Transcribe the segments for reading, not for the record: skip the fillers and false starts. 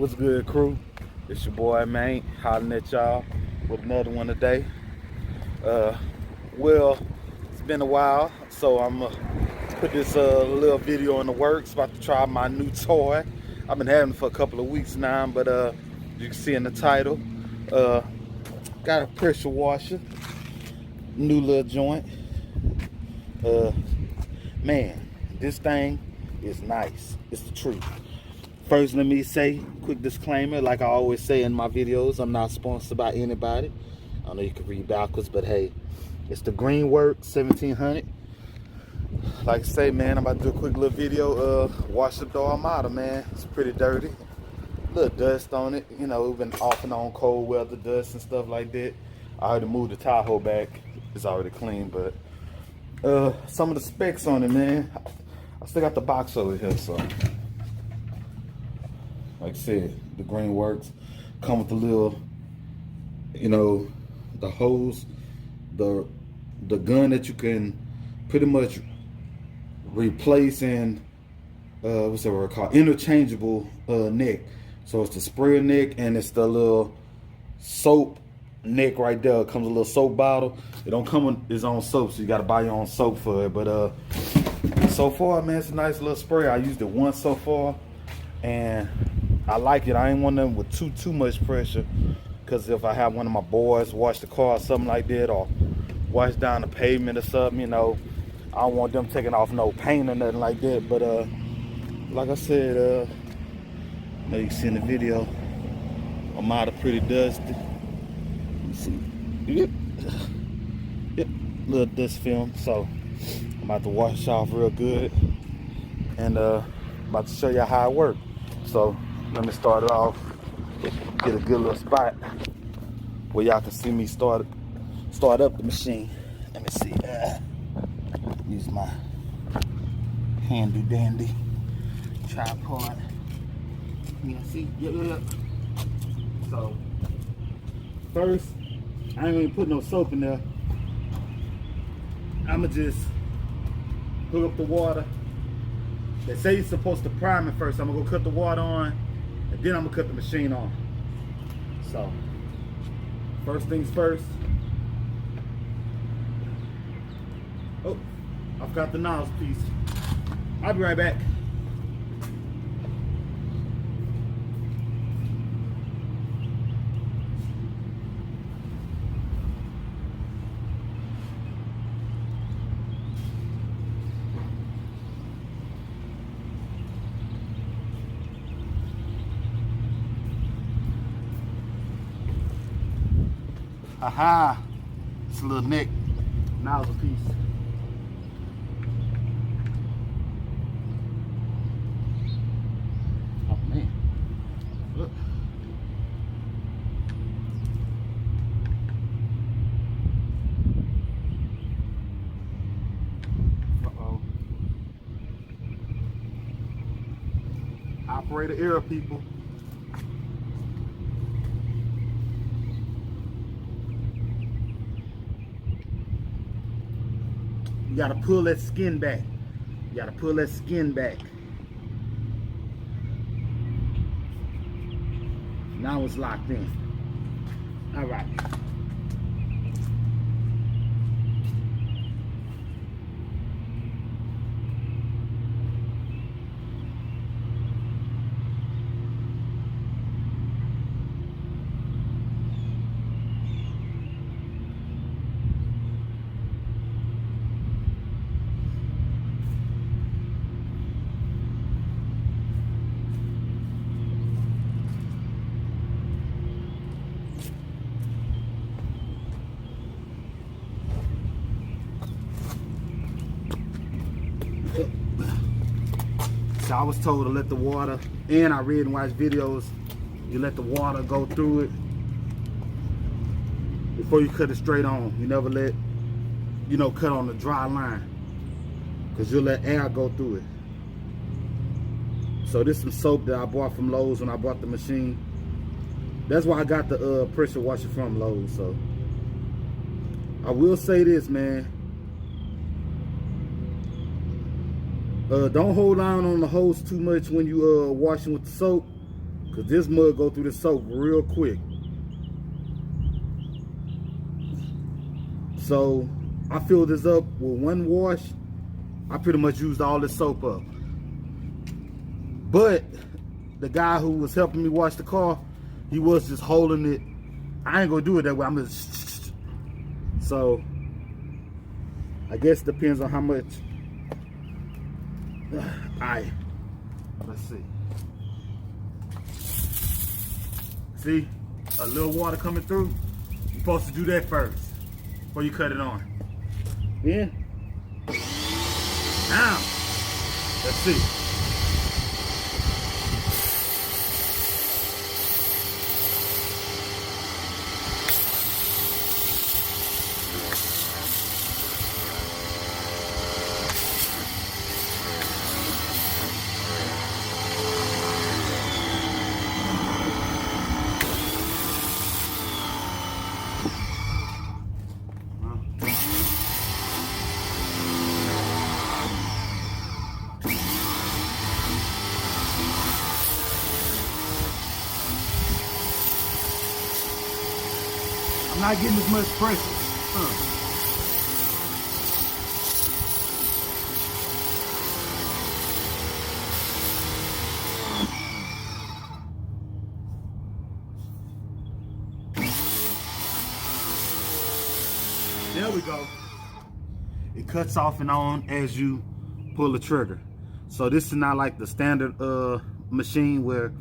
What's good, crew? It's your boy, man, hollering at y'all with another one today. Well, it's been a while, so I'm put this little video in the works. About to try my new toy. I've been having it for a couple of weeks now, but you can see in the title, got a pressure washer, new little joint. Man, this thing is nice. It's the truth. First, let me say, quick disclaimer, like I always say in my videos, I'm not sponsored by anybody. I know you can read backwards, but hey, it's the GreenWorks 1700. Like I say, man, I'm about to do a quick little video. Wash the Armada, man. It's pretty dirty. Little dust on it. You know, we've been off and on cold weather, dust and stuff like that. I already moved the Tahoe back. It's already clean, but some of the specs on it, man. I still got the box over here, so. Like I said, the GreenWorks come with the little, you know, the hose, the gun that you can pretty much replace and what's that word called? Interchangeable neck. So it's the sprayer neck and it's the little soap neck right there. It comes with a little soap bottle. It don't come with its own soap, so you gotta buy your own soap for it. But so far, man, it's a nice little spray. I used it once so far, and I like it. I ain't want them with too much pressure, because if I have one of my boys wash the car or something like that, or wash down the pavement or something, you know, I don't want them taking off no paint or nothing like that. But like I said, you know, you can see in the video, Armada pretty dusty. You see, yep, little dust film. So I'm about to wash off real good, and about to show you how it works. So let me start it off, get a good little spot where y'all can see me start up the machine. Let me see, use my handy dandy tripod. You can see, yep. So first, I ain't gonna put no soap in there. I'ma just hook up the water. They say you're supposed to prime it first. I'm gonna go cut the water on, and then I'm gonna cut the machine on. So, first things first. Oh, I forgot the nozzle piece. I'll be right back. Aha! It's a little neck nozzle piece. Oh man! Look. Uh-oh. Operator error, people. You gotta pull that skin back. You gotta pull that skin back. Now it's locked in. All right. So I was told to let the water, and I read and watch videos, you let the water go through it before you cut it straight on. You never let, you know, cut on the dry line, because you'll let air go through it. So this is some soap that I bought from Lowe's when I bought the machine. That's why I got the pressure washer from Lowe's. So I will say this, man. Don't hold on the hose too much when you washing with the soap. because this mud go through the soap real quick. So I filled this up with one wash. I pretty much used all this soap up. But the guy who was helping me wash the car, he was just holding it. I ain't gonna do it that way. I'm just so I guess it depends on how much. Let's see. See, a little water coming through. You're supposed to do that first before you cut it on. Then, now, let's see. I'm not getting as much pressure. There we go. It cuts off and on as you pull the trigger. So this is not like the standard machine where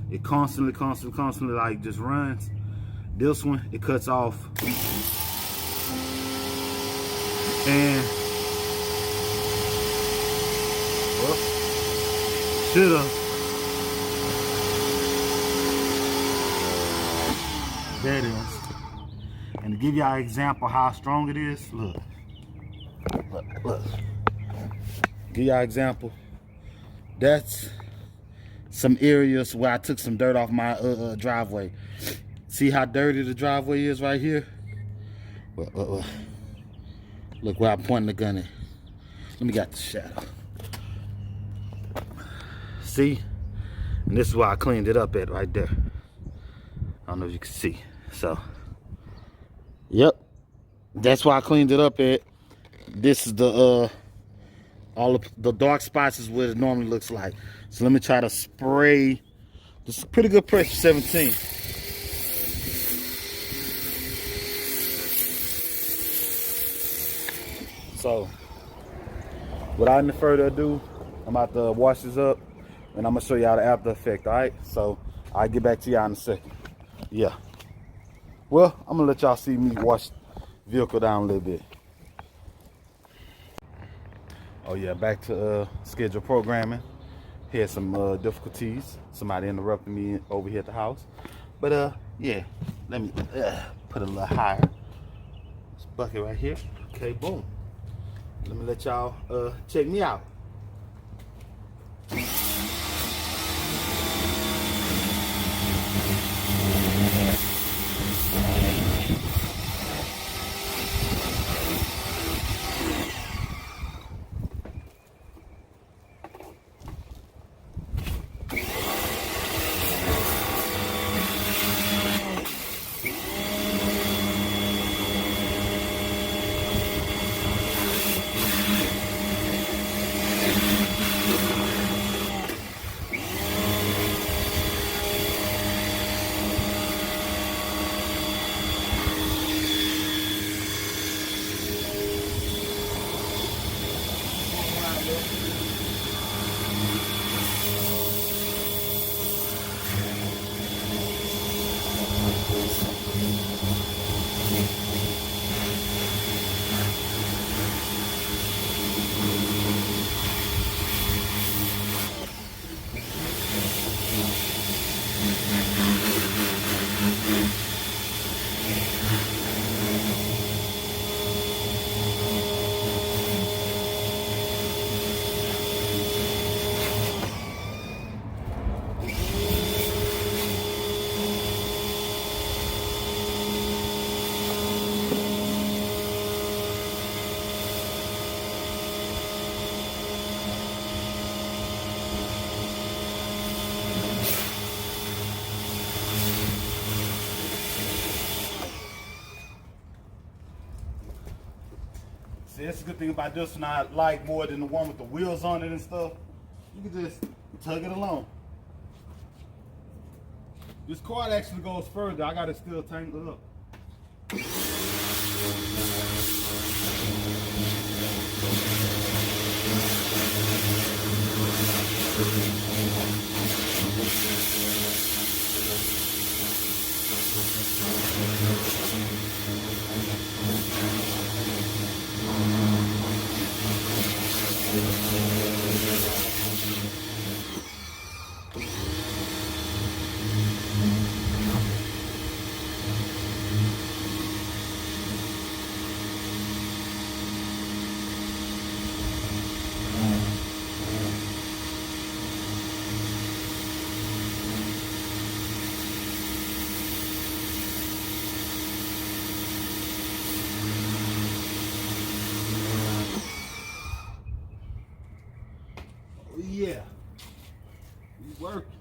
it constantly like just runs. This one, it cuts off. And well, should've. There it is. And to give y'all an example how strong it is, look. Give y'all an example. That's some areas where I took some dirt off my driveway. See how dirty the driveway is right here? Look where I'm pointing the gun at. Let me get the shadow. See? And this is where I cleaned it up at right there. I don't know if you can see. So, yep. That's why I cleaned it up at. This is the all of the dark spots is what it normally looks like. So let me try to spray. This is pretty good pressure, 17. So, without any further ado, I'm about to wash this up and I'm gonna show y'all the after effect, all right? So, I'll get back to y'all in a second. Yeah. Well, I'm gonna let y'all see me wash the vehicle down a little bit. Oh yeah, back to scheduled programming. Had some difficulties. Somebody interrupted me over here at the house. But yeah, let me put it a little higher. This bucket right here. Okay, boom. Let me let y'all check me out. See, that's a good thing about this one I like more than the one with the wheels on it and stuff. You can just tug it along. This cord actually goes further. I got it still tangled up. Yeah, he's working.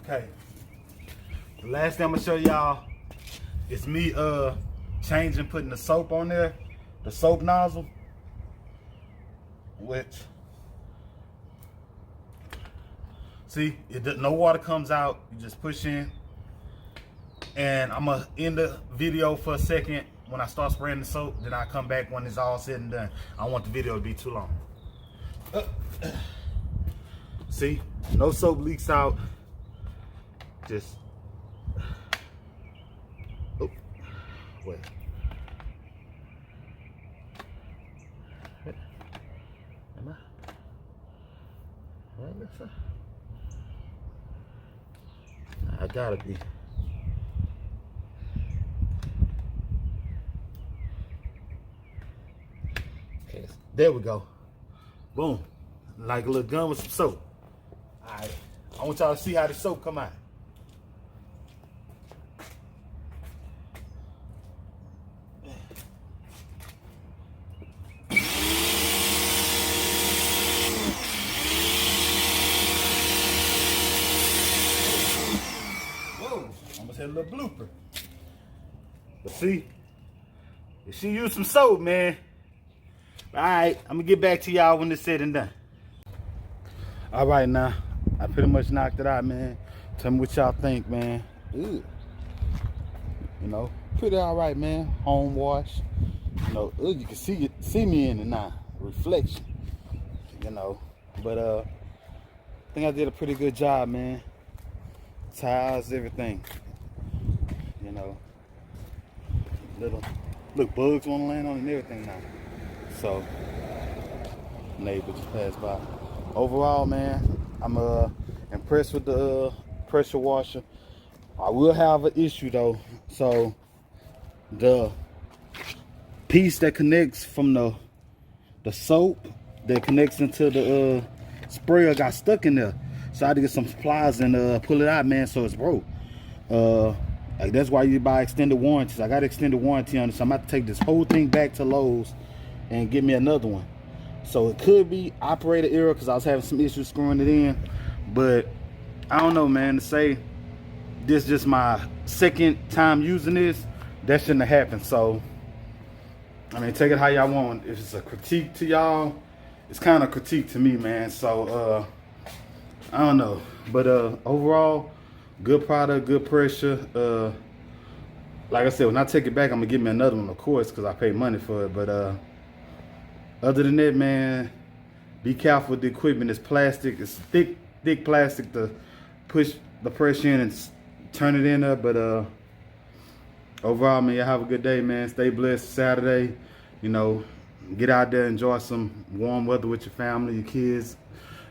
Okay, the last thing I'm gonna show y'all is me putting the soap on there, the soap nozzle, which, see, no water comes out, you just push in. And I'm gonna end the video for a second when I start spraying the soap, then I come back when it's all said and done. I don't want the video to be too long. See, no soap leaks out. Just, oh, wait. Am I? Right, looks like. I gotta be. Okay, there we go. Boom. Like a little gun with some soap. All right. I want y'all to see how the soap come out. A little blooper. But see, if she used some soap, man. All right, I'm gonna get back to y'all when it's said and done. All right, now I pretty much knocked it out, man. Tell me what y'all think, man. Ew. You know, pretty all right, man. Home wash. You know, you can see me in it now. Reflection. You know, but I think I did a pretty good job, man. Tires, everything. You know, look, bugs want to land on it and everything now. So, neighbor just passed by. Overall, man, I'm impressed with the pressure washer. I will have an issue though. So, the piece that connects from the soap that connects into the sprayer got stuck in there. So I had to get some supplies and pull it out, man. So it's broke. Like that's why you buy extended warranties. I got extended warranty on it, so I'm about to take this whole thing back to Lowe's and get me another one. So it could be operator error because I was having some issues screwing it in. But I don't know, man. To say this is just my second time using this, that shouldn't have happened. So I mean, take it how y'all want. If it's a critique to y'all, it's kind of critique to me, man. So I don't know. But overall, good product, good pressure. Like I said, when I take it back, I'm gonna give me another one, of course, because I paid money for it. But other than that, man, be careful with the equipment. It's plastic. It's thick plastic to push the pressure in and turn it in there. But overall, man, y'all have a good day, man. Stay blessed. Saturday, you know, get out there, enjoy some warm weather with your family, your kids.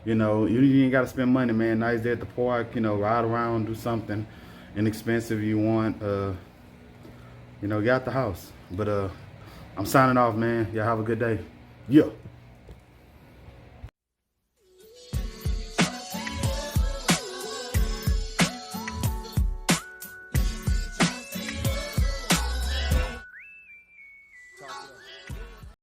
You know, you ain't got to spend money, man. Nice day at the park. You know, ride around, do something inexpensive you want. You know, get out the house. But I'm signing off, man. Y'all have a good day. Yeah.